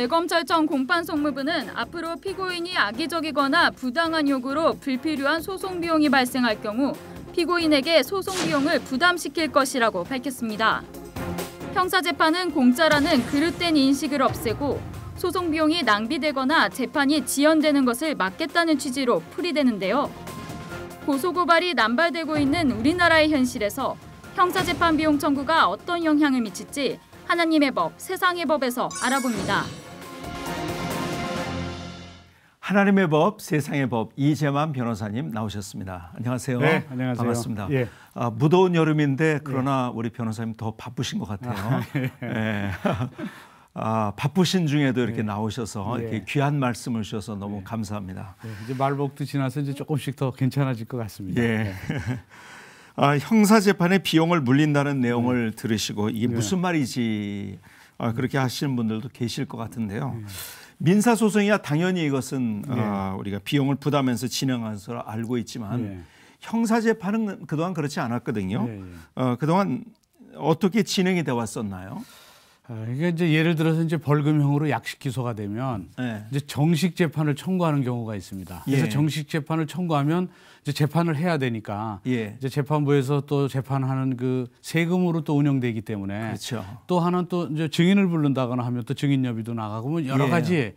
대검찰청 공판송무부는 앞으로 피고인이 악의적이거나 부당한 요구로 불필요한 소송 비용이 발생할 경우 피고인에게 소송 비용을 부담시킬 것이라고 밝혔습니다. 형사재판은 공짜라는 그릇된 인식을 없애고 소송 비용이 낭비되거나 재판이 지연되는 것을 막겠다는 취지로 풀이되는데요. 고소고발이 남발되고 있는 우리나라의 현실에서 형사재판 비용 청구가 어떤 영향을 미칠지 하나님의 법, 세상의 법에서 알아봅니다. 하나님의 법, 세상의 법 이재만 변호사님 나오셨습니다. 안녕하세요. 네, 안녕하세요. 반갑습니다. 예. 무더운 여름인데 그러나 우리 변호사님 더 바쁘신 것 같아요. 예. 바쁘신 중에도 이렇게 나오셔서 이렇게 귀한 말씀을 주셔서 너무 감사합니다. 이제 말복도 지나서 이제 조금씩 더 괜찮아질 것 같습니다. 예. 형사재판의 비용을 물린다는 내용을 들으시고 이게 무슨 말이지 그렇게 하시는 분들도 계실 것 같은데요. 민사소송이야 당연히 이것은 우리가 비용을 부담하면서 진행하는 것으로 알고 있지만 형사재판은 그동안 그렇지 않았거든요. 그동안 어떻게 진행이 되어 왔었나요? 이게 이제 예를 들어서 이제 벌금형으로 약식 기소가 되면 이제 정식 재판을 청구하는 경우가 있습니다. 그래서 정식 재판을 청구하면 이제 재판을 해야 되니까 이제 재판부에서 또 재판하는 그 세금으로 또 운영되기 때문에 그렇죠. 또 하나는 또 이제 증인을 부른다거나 하면 또 증인료비도 나가고 뭐 여러 가지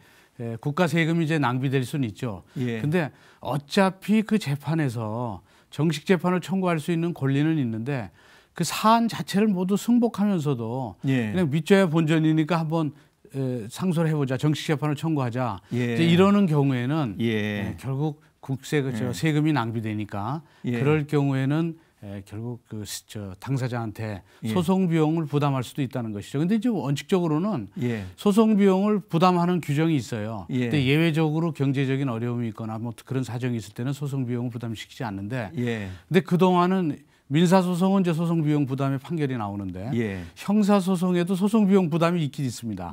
국가 세금이 이제 낭비될 수는 있죠. 근데 어차피 그 재판에서 정식 재판을 청구할 수 있는 권리는 있는데 그 사안 자체를 모두 승복하면서도 그냥 믿져야 본전이니까 한번 상소를 해보자, 정식 재판을 청구하자. 이제 이러는 경우에는 결국 국세 세금이 낭비되니까 그럴 경우에는 결국 당사자한테 소송 비용을 부담할 수도 있다는 것이죠. 근데 이제 원칙적으로는 소송 비용을 부담하는 규정이 있어요. 근데 예외적으로 경제적인 어려움이 있거나 뭐 그런 사정이 있을 때는 소송 비용을 부담시키지 않는데 근데 그동안은 민사소송은 이제 소송 비용 부담의 판결이 나오는데 형사소송에도 소송 비용 부담이 있긴 있습니다.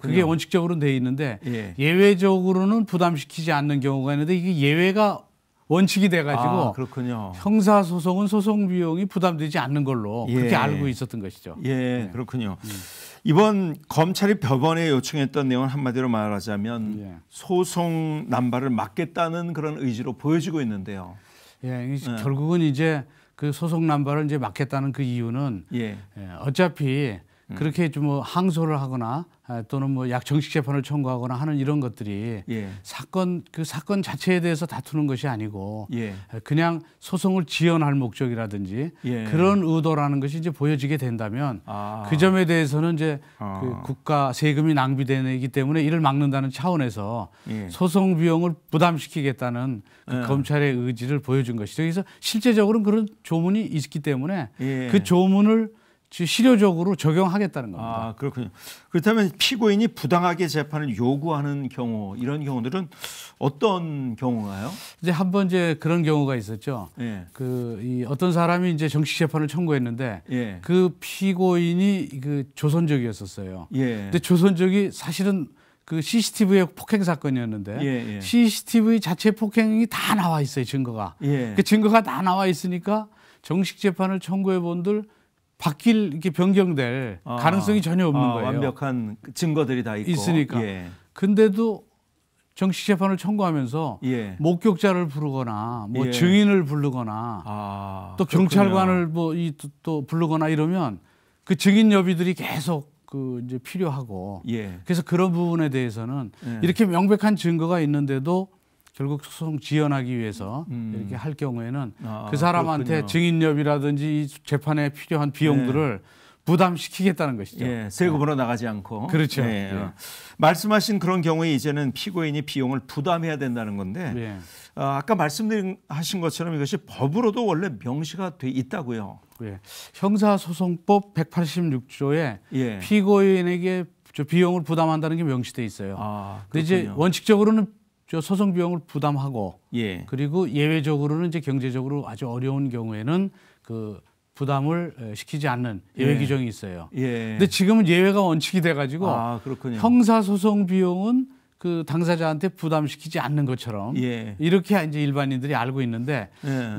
그게 원칙적으로는 돼 있는데 예외적으로는 부담시키지 않는 경우가 있는데 이게 예외가 원칙이 돼가지고 형사소송은 소송 비용이 부담되지 않는 걸로 그렇게 알고 있었던 것이죠. 그렇군요. 이번 검찰이 법원에 요청했던 내용은 한마디로 말하자면 소송 남발을 막겠다는 그런 의지로 보여지고 있는데요. 결국은 이제 그 소송 남발을 이제 막겠다는 그 이유는 어차피 그렇게 좀 뭐 항소를 하거나 또는 뭐 정식 재판을 청구하거나 하는 이런 것들이 그 사건 자체에 대해서 다투는 것이 아니고 그냥 소송을 지연할 목적이라든지 그런 의도라는 것이 이제 보여지게 된다면 그 점에 대해서는 이제 그 국가 세금이 낭비되기 때문에 이를 막는다는 차원에서 소송 비용을 부담시키겠다는 그 검찰의 의지를 보여준 것이죠. 그래서 실제적으로는 그런 조문이 있기 때문에 그 조문을 실효적으로 적용하겠다는 겁니다. 그렇군요. 그렇다면 피고인이 부당하게 재판을 요구하는 경우 이런 경우들은 어떤 경우가요? 이제 한번 이제 그런 경우가 있었죠. 이 어떤 사람이 이제 정식 재판을 청구했는데 그 피고인이 그 조선족이었었어요. 근데 조선족이 사실은 그 CCTV의 폭행 사건이었는데 CCTV 자체 폭행이 다 나와 있어요. 증거가. 그 증거가 다 나와 있으니까 정식 재판을 청구해 본들 바뀔 이렇게 변경될 가능성이 전혀 없는 거예요. 완벽한 증거들이 다 있으니까. 근데도 정식 재판을 청구하면서 목격자를 부르거나 뭐 증인을 부르거나 또 경찰관을 뭐 또 부르거나 이러면 그 증인 여비들이 계속 그 이제 필요하고 그래서 그런 부분에 대해서는 이렇게 명백한 증거가 있는데도 결국 소송 지연하기 위해서 이렇게 할 경우에는 그 사람한테 증인료비라든지 재판에 필요한 비용들을 부담시키겠다는 것이죠. 세금으로 나가지 않고. 그렇죠. 말씀하신 그런 경우에 이제는 피고인이 비용을 부담해야 된다는 건데 아까 말씀하신 것처럼 이것이 법으로도 원래 명시가 돼 있다고요. 형사소송법 186조에 피고인에게 비용을 부담한다는 게 명시돼 있어요. 근데 이제 원칙적으로는 소송 비용을 부담하고 그리고 예외적으로는 이제 경제적으로 아주 어려운 경우에는 그 부담을 시키지 않는 예외 규정이 있어요. 근데 지금은 예외가 원칙이 돼가지고 형사소송 비용은 그 당사자한테 부담시키지 않는 것처럼 이렇게 이제 일반인들이 알고 있는데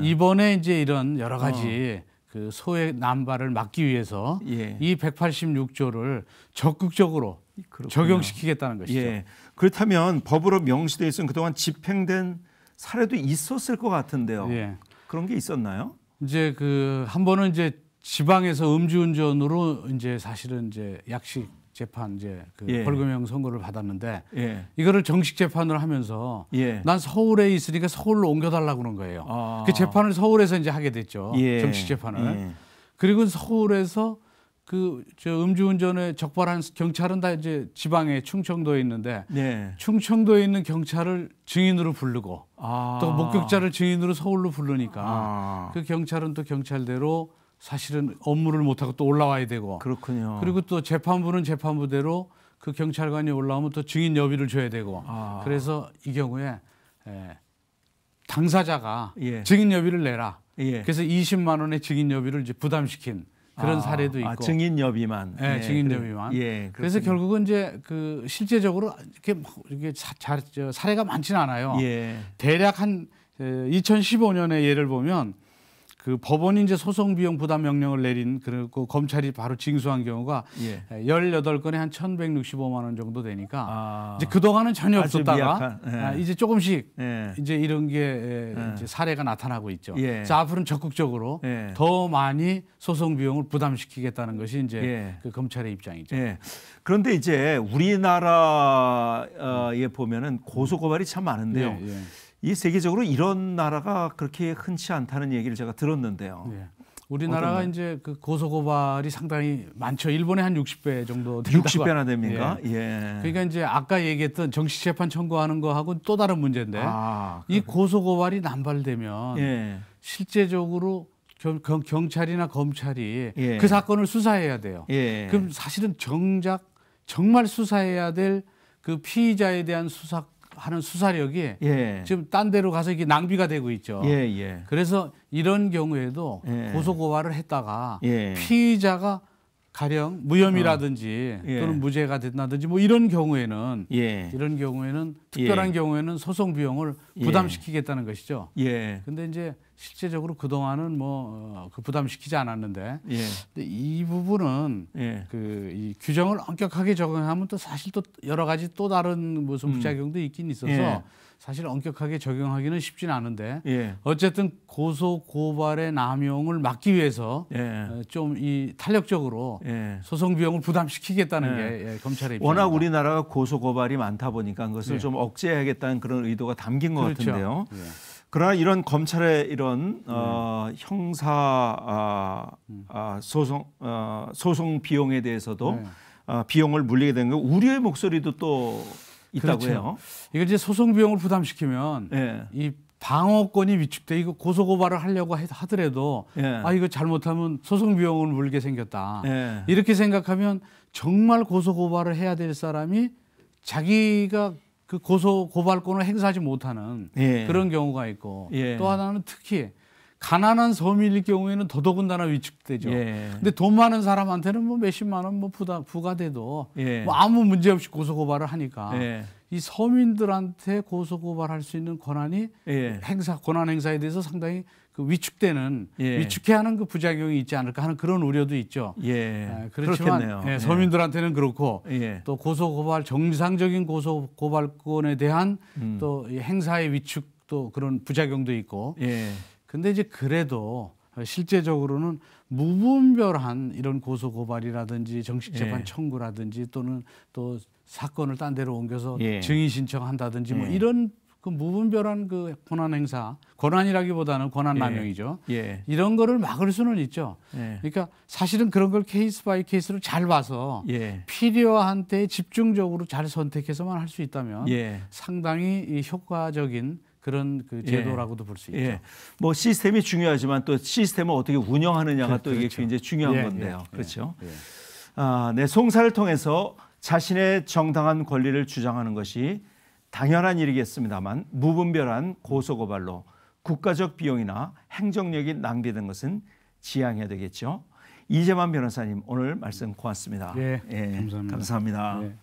이번에 이제 이런 여러 가지 그 소액 남발을 막기 위해서 이 186조를 적극적으로 그렇군요. 적용시키겠다는 것이죠. 예. 그렇다면 법으로 명시되어 있은 그동안 집행된 사례도 있었을 것 같은데요. 예. 그런 게 있었나요? 이제 그 한 번은 이제 지방에서 음주운전으로 이제 사실은 이제 약식 재판 이제 그 예. 벌금형 선고를 받았는데 예. 이거를 정식 재판을 하면서 예. 난 서울에 있으니까 서울로 옮겨달라고 그런 거예요. 아. 그 재판을 서울에서 이제 하게 됐죠. 예. 정식 재판을. 예. 그리고 서울에서 그 저 음주운전에 적발한 경찰은 다 이제 지방에 충청도에 있는데 네. 충청도에 있는 경찰을 증인으로 부르고 아. 또 목격자를 증인으로 서울로 부르니까 아. 그 경찰은 또 경찰대로 사실은 업무를 못하고 또 올라와야 되고 그렇군요. 그리고 또 재판부는 재판부대로 그 경찰관이 올라오면 또 증인 여비를 줘야 되고 아. 그래서 이 경우에 당사자가 예. 증인 여비를 내라. 예. 그래서 20만 원의 증인 여비를 이제 부담시킨 그런 사례도 있고. 증인 여비만. 네, 증인 여비만. 예, 그래서 결국은 이제 그 실제적으로 이렇게 사례가 많지는 않아요. 예. 대략 한 2015년에 예를 보면 그 법원이 이제 소송 비용 부담 명령을 내린 그리고 검찰이 바로 징수한 경우가 예. 18건에 한 1,165만 원 정도 되니까 이제 그동안은 전혀 없었다가 예. 이제 조금씩 예. 이제 이런 게 이제 사례가 나타나고 있죠. 예. 그래서 앞으로는 적극적으로 예. 더 많이 소송 비용을 부담시키겠다는 것이 이제 예. 그 검찰의 입장이죠. 예. 그런데 이제 우리나라에 보면은 고소 고발이 참 많은데요. 예, 예. 이 세계적으로 이런 나라가 그렇게 흔치 않다는 얘기를 제가 들었는데요. 예. 우리나라가 어떤가요? 이제 그 고소 고발이 상당히 많죠. 일본의 한 60배 정도 된다고. 60배나 됩니까? 예. 예. 그러니까 이제 아까 얘기했던 정식 재판 청구하는 거하고는 또 다른 문제인데 이 고소 고발이 남발되면 예. 실제적으로 경찰이나 검찰이 예. 그 사건을 수사해야 돼요. 예. 그럼 사실은 정말 수사해야 될 그 피의자에 대한 하는 수사력이 예. 지금 딴 데로 가서 이게 낭비가 되고 있죠. 예. 예. 그래서 이런 경우에도 예. 고소 고발을 했다가 예. 피의자가 가령 무혐의라든지 예. 또는 무죄가 된다든지 뭐 이런 경우에는 예. 특별한 경우에는 소송 비용을 예. 부담시키겠다는 것이죠. 예. 근데 이제 실제적으로 그동안은 그 부담시키지 않았는데 예. 근데 이 부분은 예. 이 규정을 엄격하게 적용하면 또 사실 또 여러 가지 또 다른 무슨 부작용도 있긴 있어서 예. 사실 엄격하게 적용하기는 쉽지는 않은데 예. 어쨌든 고소 고발의 남용을 막기 위해서 예. 좀 이 탄력적으로 예. 소송 비용을 부담시키겠다는 예. 게 검찰의 입장입니다. 워낙 우리나라가 고소 고발이 많다 보니까 그것을 예. 좀 억제해야겠다는 그런 의도가 담긴 것 그렇죠. 같은데요. 예. 그러나 이런 검찰의 이런 형사 소송 비용에 대해서도 네. 비용을 물리게 된 거 우려의 목소리도 또 있다고 그렇죠. 해요. 이걸 이제 소송 비용을 부담시키면 예. 이 방어권이 위축돼 이거 고소 고발을 하려고 하더라도 예. 이거 잘못하면 소송 비용을 물게 생겼다. 예. 이렇게 생각하면 정말 고소 고발을 해야 될 사람이 자기가 그 고소 고발권을 행사하지 못하는 예. 그런 경우가 있고 예. 또 하나는 특히 가난한 서민일 경우에는 더더군다나 위축되죠. 예. 근데 돈 많은 사람한테는 뭐 몇십만 원 뭐 부과돼도 예. 뭐 아무 문제 없이 고소 고발을 하니까 예. 이 서민들한테 고소 고발할 수 있는 권한이 예. 권한 행사에 대해서 상당히 그 위축되는 예. 위축해하는 그 부작용이 있지 않을까 하는 그런 우려도 있죠. 예. 그렇지만 그렇겠네요. 예, 서민들한테는 그렇고 예. 또 고소 고발 정상적인 고소 고발권에 대한 또 이 행사의 위축 또 그런 부작용도 있고. 예. 근데 이제 그래도 실제적으로는 무분별한 이런 고소 고발이라든지 정식 재판 예. 청구라든지 또는 또 사건을 딴 데로 옮겨서 예. 증인 신청한다든지 뭐 예. 이런 그 무분별한 그 권한 행사, 권한이라기보다는 권한 남용이죠. 예. 이런 거를 막을 수는 있죠. 예. 그러니까 사실은 그런 걸 케이스 바이 케이스로 잘 봐서 예. 필요한 때 집중적으로 잘 선택해서만 할 수 있다면 예. 상당히 이 효과적인 그런 그 제도라고도 볼 수 있죠. 예. 뭐 시스템이 중요하지만 또 시스템을 어떻게 운영하느냐가 또 이게 그렇죠. 굉장히 중요한 예, 건데요. 예, 그렇죠. 예. 내 송사를 통해서 자신의 정당한 권리를 주장하는 것이 당연한 일이겠습니다만 무분별한 고소고발로 국가적 비용이나 행정력이 낭비된 것은 지양해야 되겠죠. 이재만 변호사님 오늘 말씀 고맙습니다. 예, 감사합니다. 감사합니다. 예.